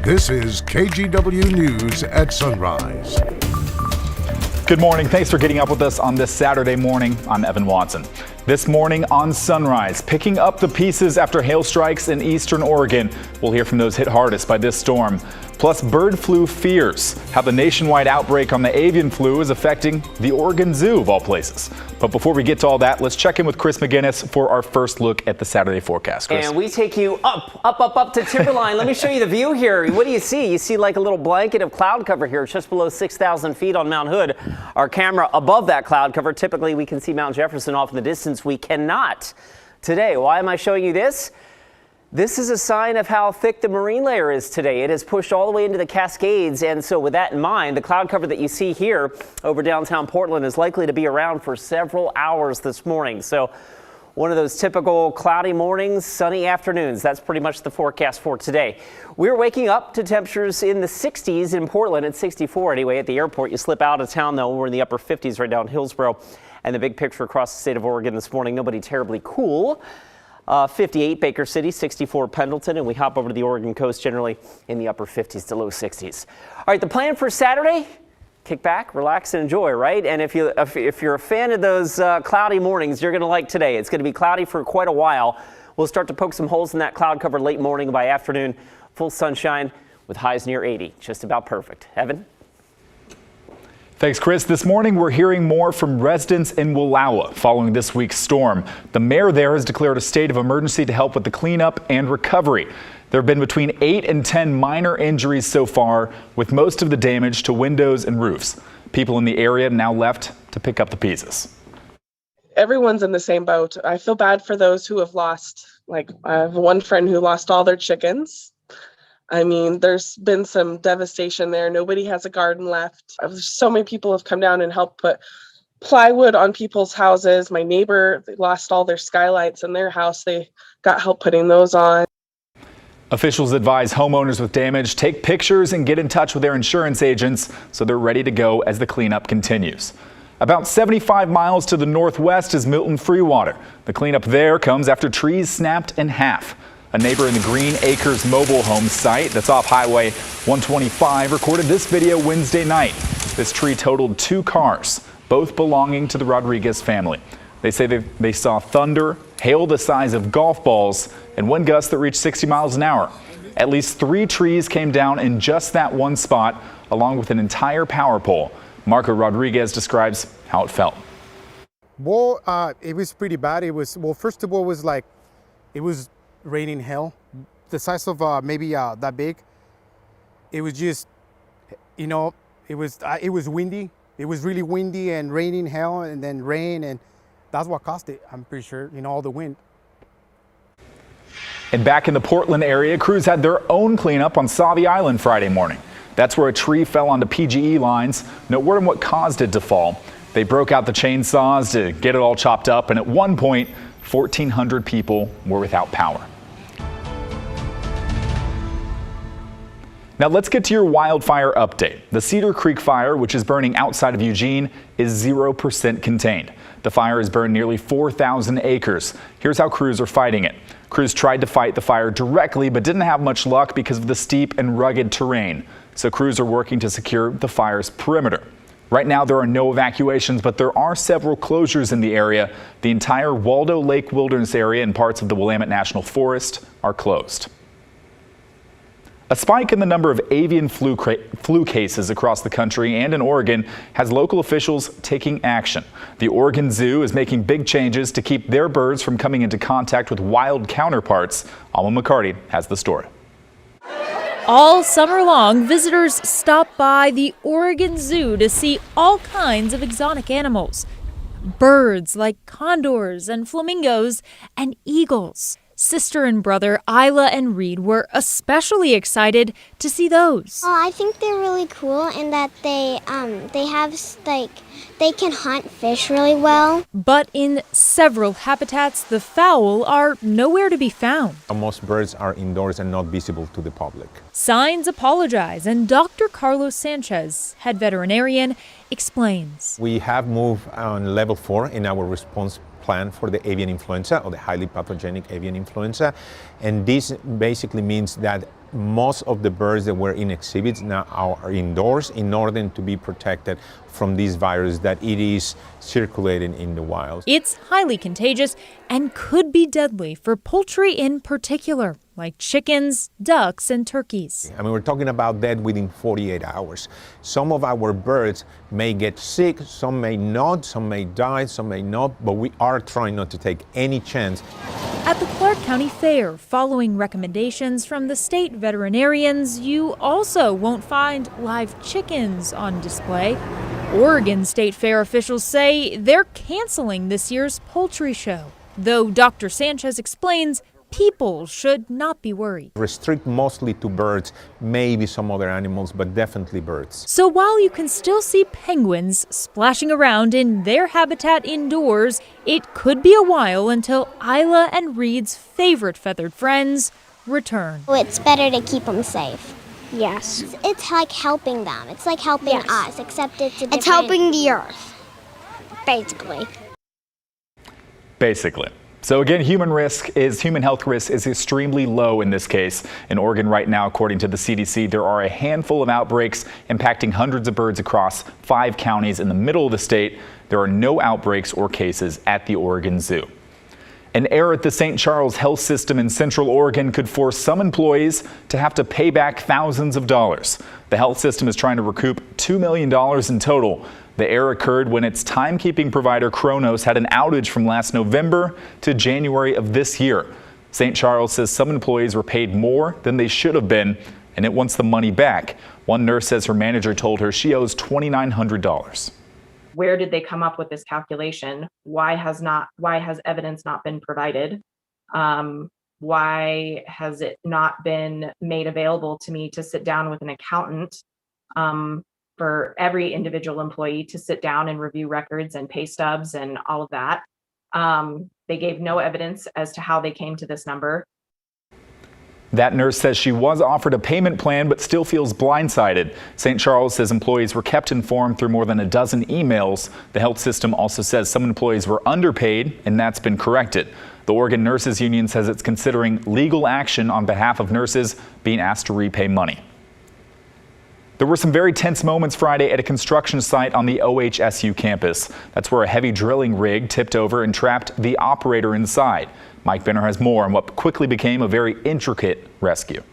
This is KGW News at Sunrise. Good morning. Thanks for getting up with us on this Saturday morning. I'm Evan Watson. This morning on Sunrise, picking up the pieces after hail strikes in eastern Oregon. We'll hear from those hit hardest by this storm. Plus, bird flu fears, how the nationwide outbreak on the avian flu is affecting the Oregon Zoo, of all places. But before we get to all that, let's check in with Chris McGinnis for our first look at the Saturday forecast. Chris. And we take you up to Timberline. Let me show you the view here. What do you see? You see like a little blanket of cloud cover here, just below 6,000 feet on Mount Hood. Our camera above that cloud cover. Typically, we can see Mount Jefferson off in the distance. We cannot today. Why am I showing you this? This is a sign of how thick the marine layer is today. It has pushed all the way into the Cascades, and so with that in mind, the cloud cover that you see here over downtown Portland is likely to be around for several hours this morning. So one of those typical cloudy mornings, sunny afternoons. That's pretty much the forecast for today. We're waking up to temperatures in the 60s in Portland, at 64 anyway. At the airport, you slip out of town though, we're in the upper 50s right now in Hillsboro. And the big picture across the state of Oregon this morning, nobody terribly cool. 58 Baker City, 64 Pendleton, and we hop over to the Oregon coast generally in the upper 50s to low 60s. All right, the plan for Saturday, kick back, relax, and enjoy, right? And if you're a fan of those cloudy mornings, you're going to like today. It's going to be cloudy for quite a while. We'll start to poke some holes in that cloud cover late morning. By afternoon, full sunshine with highs near 80, just about perfect. Evan? Thanks, Chris. This morning, we're hearing more from residents in Wallowa following this week's storm. The mayor there has declared a state of emergency to help with the cleanup and recovery. There have been between 8 and 10 minor injuries so far, with most of the damage to windows and roofs. People in the area now left to pick up the pieces. Everyone's in the same boat. I feel bad for those who have lost, like I have one friend who lost all their chickens. I mean, there's been some devastation there. Nobody has a garden left. So many people have come down and helped put plywood on people's houses. My neighbor lost all their skylights in their house. They got help putting those on. Officials advise homeowners with damage take pictures and get in touch with their insurance agents so they're ready to go as the cleanup continues. About 75 miles to the northwest is Milton Freewater. The cleanup there comes after trees snapped in half. A neighbor in the Green Acres mobile home site that's off Highway 125 recorded this video Wednesday night. This tree totaled 2 cars, both belonging to the Rodriguez family. They say they saw thunder, hail the size of golf balls, and wind gusts that reached 60 miles an hour. At least 3 trees came down in just that one spot, along with an entire power pole. Marco Rodriguez describes how it felt. Well, it was pretty bad. It was, well, first of all, it was raining hail, the size of maybe that big. It was just, you know, it was windy. It was really windy and raining hail and then rain, and that's what caused it. I'm pretty sure, you know, all the wind. And back in the Portland area, crews had their own cleanup on Sauvie Island Friday morning. That's where a tree fell onto PGE lines. No word on what caused it to fall. They broke out the chainsaws to get it all chopped up, and at one point, 1,400 people were without power. Now let's get to your wildfire update. The Cedar Creek fire, which is burning outside of Eugene, is 0% contained. The fire has burned nearly 4,000 acres. Here's how crews are fighting it. Crews tried to fight the fire directly, but didn't have much luck because of the steep and rugged terrain. So crews are working to secure the fire's perimeter. Right now, there are no evacuations, but there are several closures in the area. The entire Waldo Lake Wilderness area and parts of the Willamette National Forest are closed. A spike in the number of avian flu cases across the country and in Oregon has local officials taking action. The Oregon Zoo is making big changes to keep their birds from coming into contact with wild counterparts. Alma McCarty has the story. All summer long, visitors stop by the Oregon Zoo to see all kinds of exotic animals. Birds like condors and flamingos and eagles. Sister and brother Isla and Reed were especially excited to see those. Oh, I think they're really cool in that they have they can hunt fish really well. But in several habitats, the fowl are nowhere to be found. Most birds are indoors and not visible to the public. Signs apologize, and Dr. Carlos Sanchez, head veterinarian, explains. We have moved on level 4 in our response plan for the avian influenza, or the highly pathogenic avian influenza. And this basically means that most of the birds that were in exhibits now are indoors in order to be protected from this virus that it is circulating in the wild. It's highly contagious and could be deadly for poultry in particular, like chickens, ducks, and turkeys. I mean, we're talking about death within 48 hours. Some of our birds may get sick, some may not, some may die, some may not, but we are trying not to take any chance. At the Clark County Fair, following recommendations from the state veterinarians, you also won't find live chickens on display. Oregon State Fair officials say they're canceling this year's poultry show, though Dr. Sanchez explains people should not be worried. Restrict mostly to birds, maybe some other animals, but definitely birds. So while you can still see penguins splashing around in their habitat indoors, it could be a while until Isla and Reed's favorite feathered friends return. It's better to keep them safe. Yes. It's like helping them. It's like helping us, except it's a different... It's helping the earth, basically. Basically. So again, human health risk is extremely low in this case. In Oregon right now, according to the CDC, there are a handful of outbreaks impacting hundreds of birds across 5 counties in the middle of the state. There are no outbreaks or cases at the Oregon Zoo. An error at the St. Charles Health System in Central Oregon could force some employees to have to pay back thousands of dollars. The health system is trying to recoup $2 million in total. The error occurred when its timekeeping provider Kronos had an outage from last November to January of this year. St. Charles says some employees were paid more than they should have been, and it wants the money back. One nurse says her manager told her she owes $2,900. Where did they come up with this calculation? Why has evidence not been provided? Why has it not been made available to me to sit down with an accountant for every individual employee to sit down and review records and pay stubs and all of that? They gave no evidence as to how they came to this number. That nurse says she was offered a payment plan but still feels blindsided. St. Charles says employees were kept informed through more than a dozen emails. The health system also says some employees were underpaid, and that's been corrected. The Oregon Nurses Union says it's considering legal action on behalf of nurses being asked to repay money. There were some very tense moments Friday at a construction site on the OHSU campus. That's where a heavy drilling rig tipped over and trapped the operator inside. Mike Benner has more on what quickly became a very intricate rescue.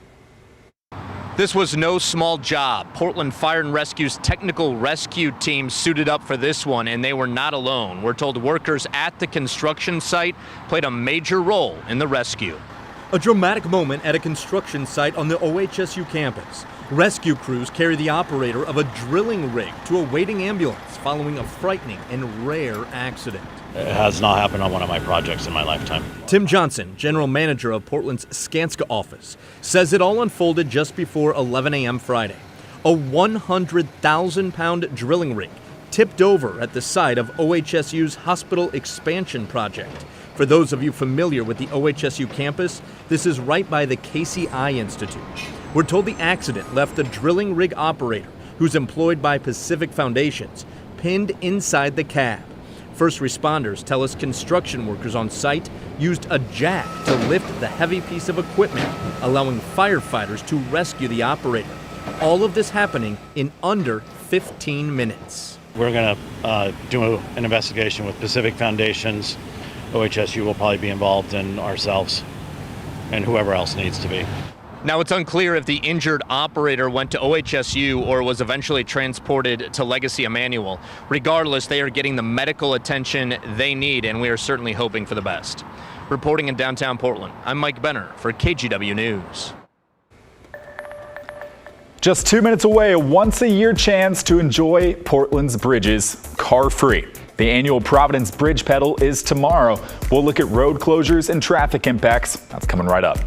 This was no small job. Portland Fire and Rescue's technical rescue team suited up for this one, and they were not alone. We're told workers at the construction site played a major role in the rescue. A dramatic moment at a construction site on the OHSU campus. Rescue crews carry the operator of a drilling rig to a waiting ambulance following a frightening and rare accident. It has not happened on one of my projects in my lifetime. Tim Johnson, general manager of Portland's Skanska office, says it all unfolded just before 11 a.m. Friday. A 100,000-pound drilling rig tipped over at the site of OHSU's hospital expansion project. For those of you familiar with the OHSU campus, this is right by the Casey Eye Institute. We're told the accident left the drilling rig operator, who's employed by Pacific Foundations, pinned inside the cab. First responders tell us construction workers on site used a jack to lift the heavy piece of equipment, allowing firefighters to rescue the operator. All of this happening in under 15 minutes. We're going to do an investigation with Pacific Foundations. OHSU will probably be involved, in ourselves and whoever else needs to be. Now, it's unclear if the injured operator went to OHSU or was eventually transported to Legacy Emanuel. Regardless, they are getting the medical attention they need, and we are certainly hoping for the best. Reporting in downtown Portland, I'm Mike Benner for KGW News. Just 2 minutes away, a once-a-year chance to enjoy Portland's bridges car-free. The annual Providence Bridge Pedal is tomorrow. We'll look at road closures and traffic impacts. That's coming right up.